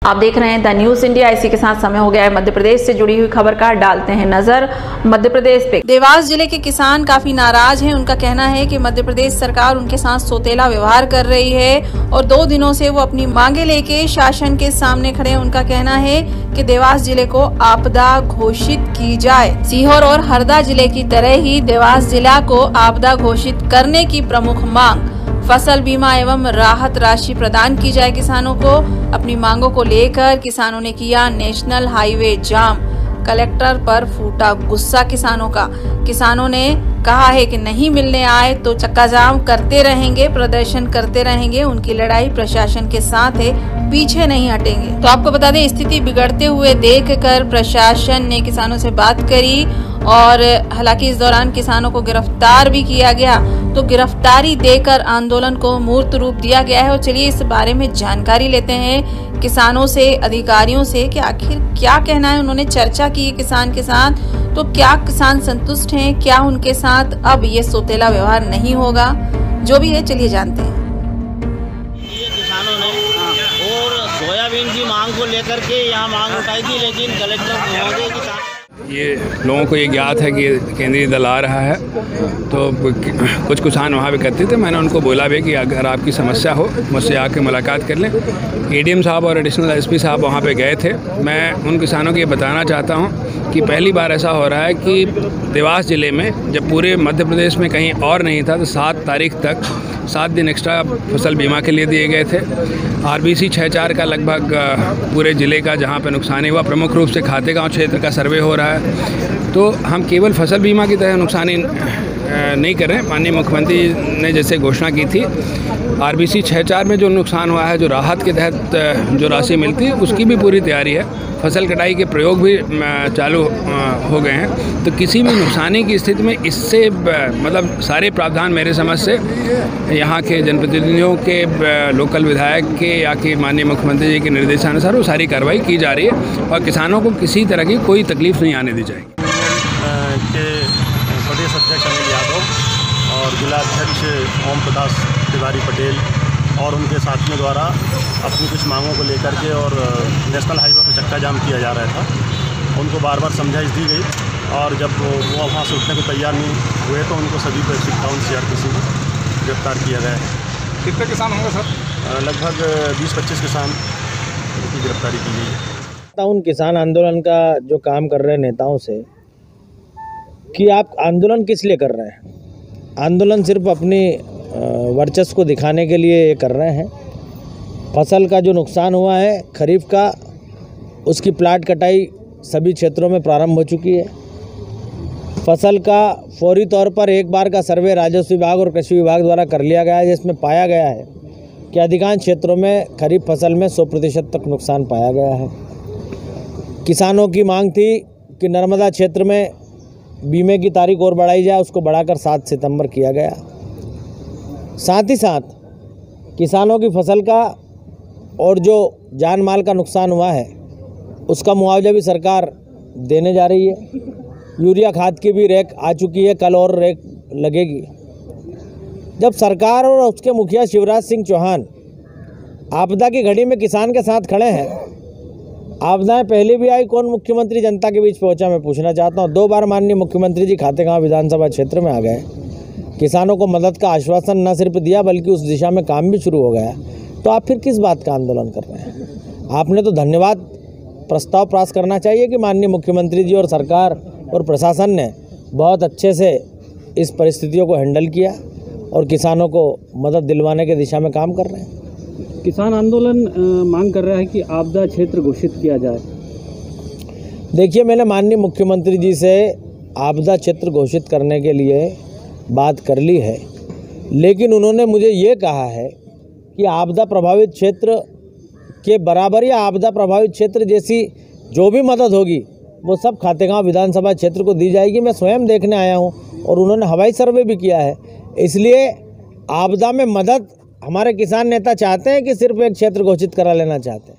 आप देख रहे हैं द न्यूज इंडिया। इसी के साथ समय हो गया है मध्य प्रदेश से जुड़ी हुई खबर का। डालते हैं नजर मध्य प्रदेश पे। देवास जिले के किसान काफी नाराज हैं। उनका कहना है कि मध्य प्रदेश सरकार उनके साथ सौतेला व्यवहार कर रही है और 2 दिनों से वो अपनी मांगे लेके शासन के सामने खड़े हैं। उनका कहना है कि देवास जिले को आपदा घोषित की जाए। सीहोर और हरदा जिले की तरह ही देवास जिला को आपदा घोषित करने की प्रमुख मांग। फसल बीमा एवं राहत राशि प्रदान की जाए किसानों को। अपनी मांगों को लेकर किसानों ने किया नेशनल हाईवे जाम। कलेक्टर पर फूटा गुस्सा किसानों का। किसानों ने कहा है कि नहीं मिलने आए तो चक्का जाम करते रहेंगे, प्रदर्शन करते रहेंगे। उनकी लड़ाई प्रशासन के साथ है, पीछे नहीं हटेंगे। तो आपको बता दें, स्थिति बिगड़ते हुए देखकर प्रशासन ने किसानों से बात करी और हालांकि इस दौरान किसानों को गिरफ्तार भी किया गया। तो गिरफ्तारी देकर आंदोलन को मूर्त रूप दिया गया है। और चलिए इस बारे में जानकारी लेते हैं किसानों से, अधिकारियों से कि आखिर क्या कहना है। उन्होंने चर्चा की है किसान के साथ, तो क्या किसान संतुष्ट हैं, क्या उनके साथ अब ये सौतेला व्यवहार नहीं होगा, जो भी है चलिए जानते हैं। ये किसानों ने और सोयाबीन की मांग को लेकर के यहाँ मांग उठाई थी, लेकिन कलेक्टर महोदय किसान ये लोगों को ये ज्ञात है कि केंद्रीय दल आ रहा है, तो कुछ किसान वहाँ पे करते थे। मैंने उनको बोला भी कि अगर आपकी समस्या हो मुझसे आके मुलाकात कर लें। एडीएम साहब और एडिशनल एसपी साहब वहाँ पे गए थे। मैं उन किसानों को ये बताना चाहता हूँ कि पहली बार ऐसा हो रहा है कि देवास ज़िले में, जब पूरे मध्य प्रदेश में कहीं और नहीं था, तो 7 तारीख तक 7 दिन एक्स्ट्रा फसल बीमा के लिए दिए गए थे। RBC 6-4 का लगभग पूरे ज़िले का जहाँ पे नुकसान हुआ, प्रमुख रूप से खातेगांव क्षेत्र का सर्वे हो रहा है। तो हम केवल फसल बीमा की तरह नुकसानी नहीं कर रहे हैं। माननीय मुख्यमंत्री ने जैसे घोषणा की थी, RBC 6-4 में जो नुकसान हुआ है, जो राहत के तहत जो राशि मिलती है, उसकी भी पूरी तैयारी है। फसल कटाई के प्रयोग भी चालू हो गए हैं। तो किसी भी नुकसानी की स्थिति में इससे मतलब सारे प्रावधान मेरे समझ से यहाँ के जनप्रतिनिधियों के, लोकल विधायक के या कि माननीय मुख्यमंत्री जी के निर्देशानुसार वो सारी कार्रवाई की जा रही है और किसानों को किसी तरह की कोई तकलीफ नहीं आने दी जाएगी। के प्रदेश अध्यक्ष अनिल यादव और जिलाध्यक्ष ओम प्रकाश तिवारी पटेल और उनके साथियों द्वारा अपनी कुछ मांगों को लेकर के और नेशनल हाईवे पर चक्का जाम किया जा रहा था। उनको बार बार समझाइश दी गई और जब वो वहाँ से उठने को तैयार नहीं हुए तो उनको सभी को 151 CRPC में गिरफ्तार किया गया है। कितने किसान होंगे सर? लगभग 20-25 किसान की गिरफ्तारी की गई है। उन किसान आंदोलन का जो काम कर रहे नेताओं से कि आप आंदोलन किस लिए कर रहे हैं। आंदोलन सिर्फ अपनी वर्चस्व को दिखाने के लिए ये कर रहे हैं। फसल का जो नुकसान हुआ है खरीफ का, उसकी प्लाट कटाई सभी क्षेत्रों में प्रारंभ हो चुकी है। फसल का फौरी तौर पर एक बार का सर्वे राजस्व विभाग और कृषि विभाग द्वारा कर लिया गया है, जिसमें पाया गया है कि अधिकांश क्षेत्रों में खरीफ फसल में 100% तक नुकसान पाया गया है। किसानों की मांग थी कि नर्मदा क्षेत्र में बीमे की तारीख और बढ़ाई जाए, उसको बढ़ाकर 7 सितंबर किया गया। साथ ही साथ किसानों की फसल का और जो जान माल का नुकसान हुआ है उसका मुआवजा भी सरकार देने जा रही है। यूरिया खाद की भी रैक आ चुकी है, कल और रैक लगेगी। जब सरकार और उसके मुखिया शिवराज सिंह चौहान आपदा की घड़ी में किसान के साथ खड़े हैं, आपदाएं पहले भी आई, कौन मुख्यमंत्री जनता के बीच पहुंचा, मैं पूछना चाहता हूं। 2 बार माननीय मुख्यमंत्री जी खातेगांव विधानसभा क्षेत्र में आ गए, किसानों को मदद का आश्वासन न सिर्फ दिया बल्कि उस दिशा में काम भी शुरू हो गया। तो आप फिर किस बात का आंदोलन कर रहे हैं? आपने तो धन्यवाद प्रस्ताव पास करना चाहिए कि माननीय मुख्यमंत्री जी और सरकार और प्रशासन ने बहुत अच्छे से इस परिस्थितियों को हैंडल किया और किसानों को मदद दिलवाने की दिशा में काम कर रहे हैं। किसान आंदोलन मांग कर रहा है कि आपदा क्षेत्र घोषित किया जाए। देखिए, मैंने माननीय मुख्यमंत्री जी से आपदा क्षेत्र घोषित करने के लिए बात कर ली है, लेकिन उन्होंने मुझे ये कहा है कि आपदा प्रभावित क्षेत्र के बराबर या आपदा प्रभावित क्षेत्र जैसी जो भी मदद होगी वो सब खातेगांव विधानसभा क्षेत्र को दी जाएगी। मैं स्वयं देखने आया हूँ और उन्होंने हवाई सर्वे भी किया है। इसलिए आपदा में मदद हमारे किसान नेता चाहते हैं कि सिर्फ एक क्षेत्र घोषित करा लेना चाहते हैं।